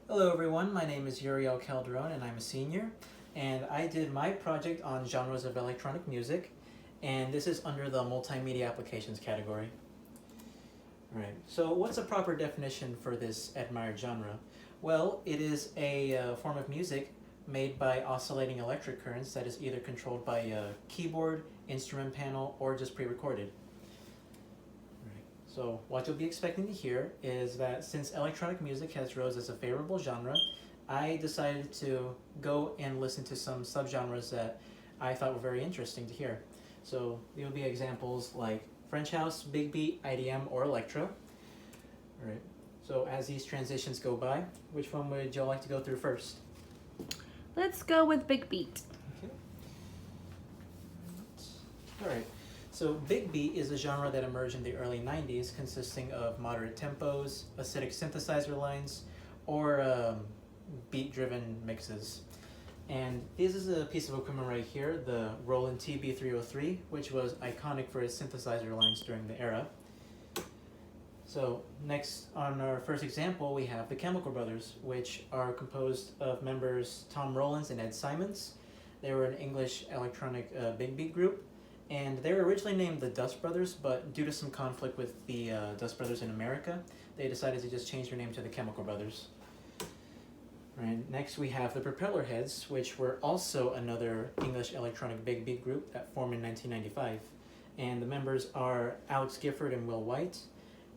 Hello everyone, my name is Uriel Calderon and I'm a senior, and I did my project on genres of electronic music, and this is under the multimedia applications category. Alright, so what's a proper definition for this admired genre? Well, it is a form of music made by oscillating electric currents that is either controlled by a keyboard, instrument panel, or just pre-recorded. So what you'll be expecting to hear is that since electronic music has rose as a favorable genre, I decided to go and listen to some subgenres that I thought were very interesting to hear. So there will be examples like French house, big beat, IDM, or electro. All right. So as these transitions go by, which one would you like to go through first? Let's go with Big Beat. Okay. All right. So big beat is a genre that emerged in the early 90s, consisting of moderate tempos, acidic synthesizer lines, or beat-driven mixes. And this is a piece of equipment right here, the Roland TB303, which was iconic for its synthesizer lines during the era. So next on our first example, we have the Chemical Brothers, which are composed of members Tom Rowlands and Ed Simons. They were an English electronic big beat group, and they were originally named the Dust Brothers, but due to some conflict with the Dust Brothers in America, they decided to just change their name to the Chemical Brothers. Right. Next we have the Propeller Heads, which were also another English electronic big beat group that formed in 1995. And the members are Alex Gifford and Will White,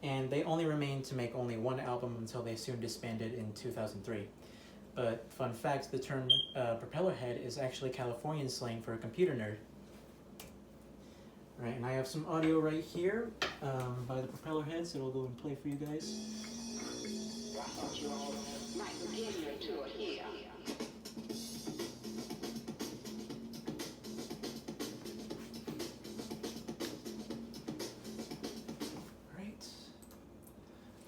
and they only remained to make only one album until they soon disbanded in 2003. But fun fact, the term propeller head is actually Californian slang for a computer nerd. Right, and I have some audio right here by the Propeller Heads that I'll go and play for you guys. I thought you all might begin your tour here. Right.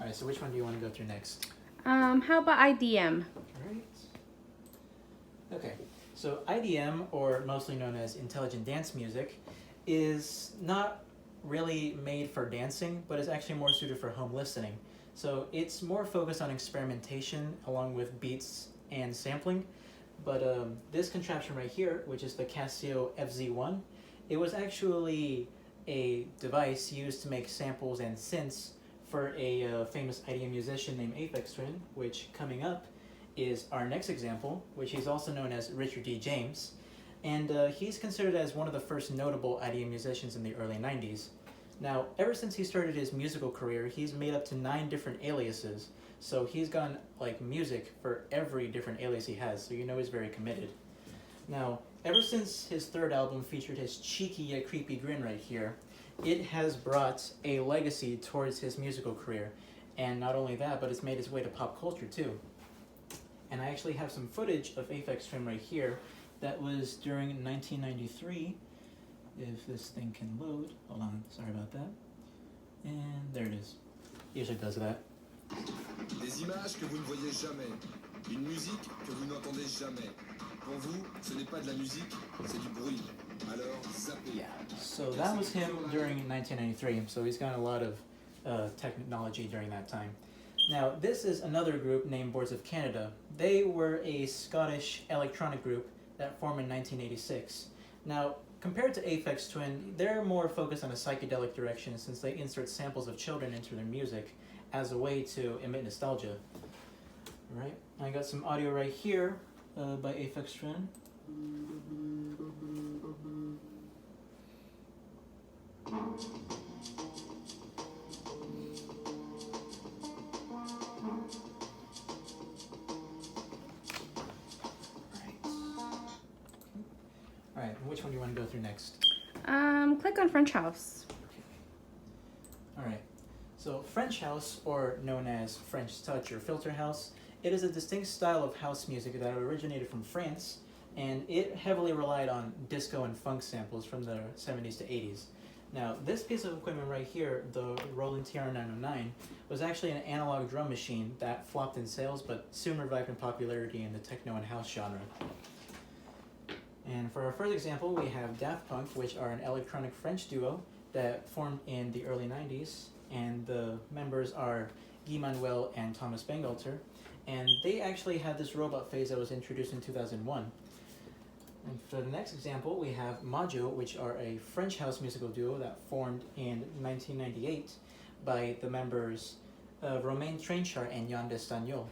Alright, so which one do you want to go through next? How about IDM? Alright. Okay, so IDM, or mostly known as intelligent dance music, is not really made for dancing, but is actually more suited for home listening. So it's more focused on experimentation along with beats and sampling. But this contraption right here, which is the Casio FZ1, it was actually a device used to make samples and synths for a famous IDM musician named Aphex Twin, which coming up is our next example, which he's also known as Richard D. James. And he's considered as one of the first notable IDM musicians in the early 90s. Now, ever since he started his musical career, he's made up to 9 different aliases, so he's gotten like music for every different alias he has, so you know he's very committed. Now, ever since his third album featured his cheeky yet creepy grin right here, it has brought a legacy towards his musical career, and not only that, but it's made its way to pop culture too. And I actually have some footage of Aphex Twin right here that was during 1993, if this thing can load. Hold on, sorry about that. And there it is. Usually does that. Des images que vous ne voyez jamais. Une musique que vous n'entendez jamais. Pour vous, ce n'est pas de la musique, c'est du bruit. Alors, zappez. Yeah, so that was him during 1993, so he's got a lot of technology during that time. Now, this is another group named Boards of Canada. They were a Scottish electronic group that formed in 1986. Now, compared to Aphex Twin, they're more focused on a psychedelic direction since they insert samples of children into their music as a way to emit nostalgia. Alright, I got some audio right here by Aphex Twin. Alright, which one do you want to go through next? Click on French House. Alright, so French house, or known as French touch or filter house, it is a distinct style of house music that originated from France, and it heavily relied on disco and funk samples from the 70s to 80s. Now, this piece of equipment right here, the Roland TR-909, was actually an analog drum machine that flopped in sales but soon revived in popularity in the techno and house genre. And for our first example, we have Daft Punk, which are an electronic French duo that formed in the early 90s, and the members are Guy Manuel and Thomas Bangalter, and they actually had this robot phase that was introduced in 2001. And for the next example, we have Maggio, which are a French house musical duo that formed in 1998 by the members Romain Trenchard and Yann Destagnol.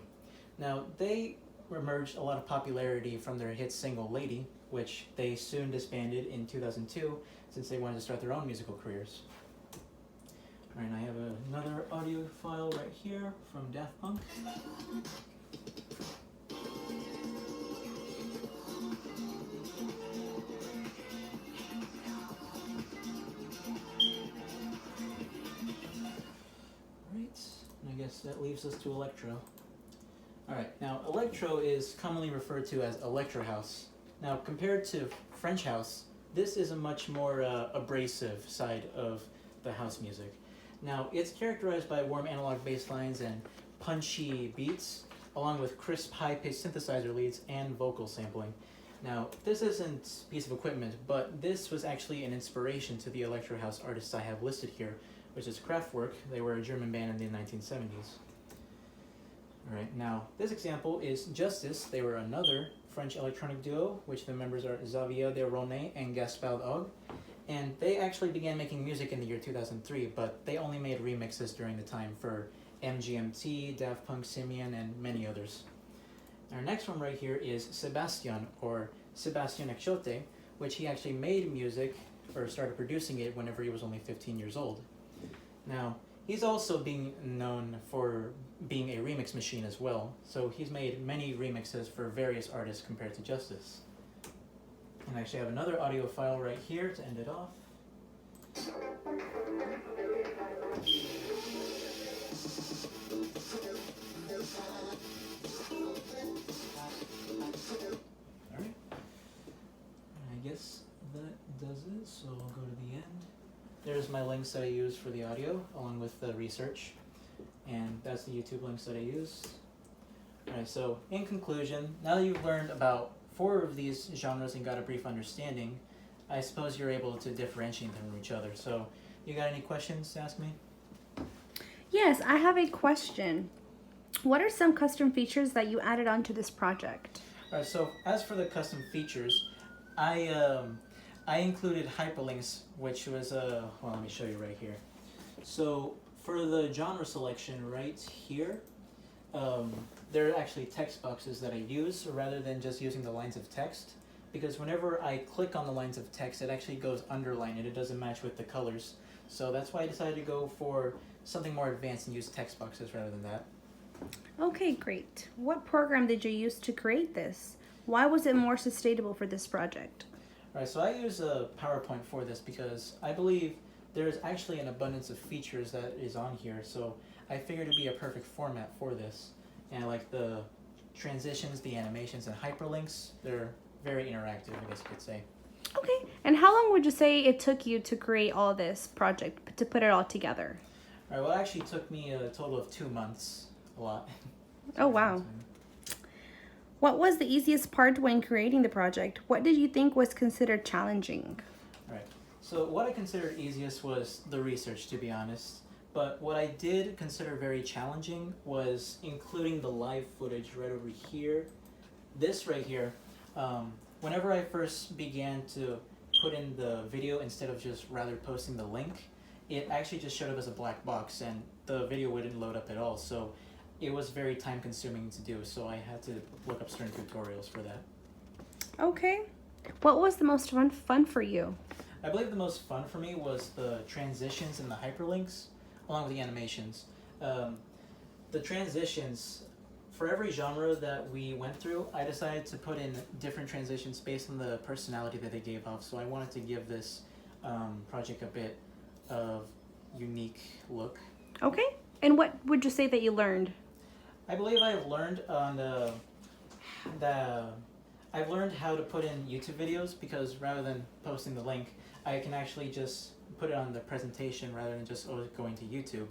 Now, they emerged a lot of popularity from their hit single Lady, which they soon disbanded in 2002 since they wanted to start their own musical careers. Alright, I have another audio file right here from Daft Punk. I guess that leaves us to electro. Alright, now electro is commonly referred to as electro house. Now compared to French house, this is a much more abrasive side of the house music. Now it's characterized by warm analog bass lines and punchy beats, along with crisp high-pitched synthesizer leads and vocal sampling. Now this isn't a piece of equipment, but this was actually an inspiration to the electro house artists I have listed here, which is Kraftwerk. They were a German band in the 1970s. Alright, now this example is Justice. They were another French electronic duo, which the members are Xavier de Ronet and Gaspard Og. And they actually began making music in the year 2003, but they only made remixes during the time for MGMT, Daft Punk, Simeon, and many others. Our next one right here is Sebastian, or Sebastian Exote, which he actually made music, or started producing it whenever he was only 15 years old. Now, he's also being known for being a remix machine as well, so he's made many remixes for various artists compared to Justice. And I actually have another audio file right here to end it off. Alright. I guess that does it, so I'll go to the end. There's my links that I used for the audio, along with the research. And that's the YouTube links that I used. Alright, so in conclusion, now that you've learned about 4 of these genres and got a brief understanding, I suppose you're able to differentiate them from each other. So, you got any questions to ask me? Yes, I have a question. What are some custom features that you added onto this project? Alright, so as for the custom features, I included hyperlinks, which was well, let me show you right here. So for the genre selection right here, there are actually text boxes that I use rather than just using the lines of text, because whenever I click on the lines of text, it actually goes underlined and it doesn't match with the colors. So that's why I decided to go for something more advanced and use text boxes rather than that. Okay, great. What program did you use to create this? Why was it more sustainable for this project? Alright, so I use a PowerPoint for this because I believe there's actually an abundance of features that is on here, so I figured it'd be a perfect format for this. And like the transitions, the animations, and hyperlinks, they're very interactive, I guess you could say. Okay, and how long would you say it took you to create all this project, to put it all together? Alright, well it actually took me a total of 2 months. A lot. Oh, wow. What was the easiest part when creating the project? What did you think was considered challenging? Alright, so what I considered easiest was the research, to be honest. But what I did consider very challenging was including the live footage right over here. This right here, whenever I first began to put in the video instead of just rather posting the link, it actually just showed up as a black box and the video wouldn't load up at all. So it was very time consuming to do, so I had to look up certain tutorials for that. Okay. What was the most fun for you? I believe the most fun for me was the transitions and the hyperlinks, along with the animations. The transitions, for every genre that we went through, I decided to put in different transitions based on the personality that they gave off, so I wanted to give this project a bit of unique look. Okay. And what would you say that you learned? I believe I have learned on I've learned how to put in YouTube videos, because rather than posting the link, I can actually just put it on the presentation rather than just always going to YouTube.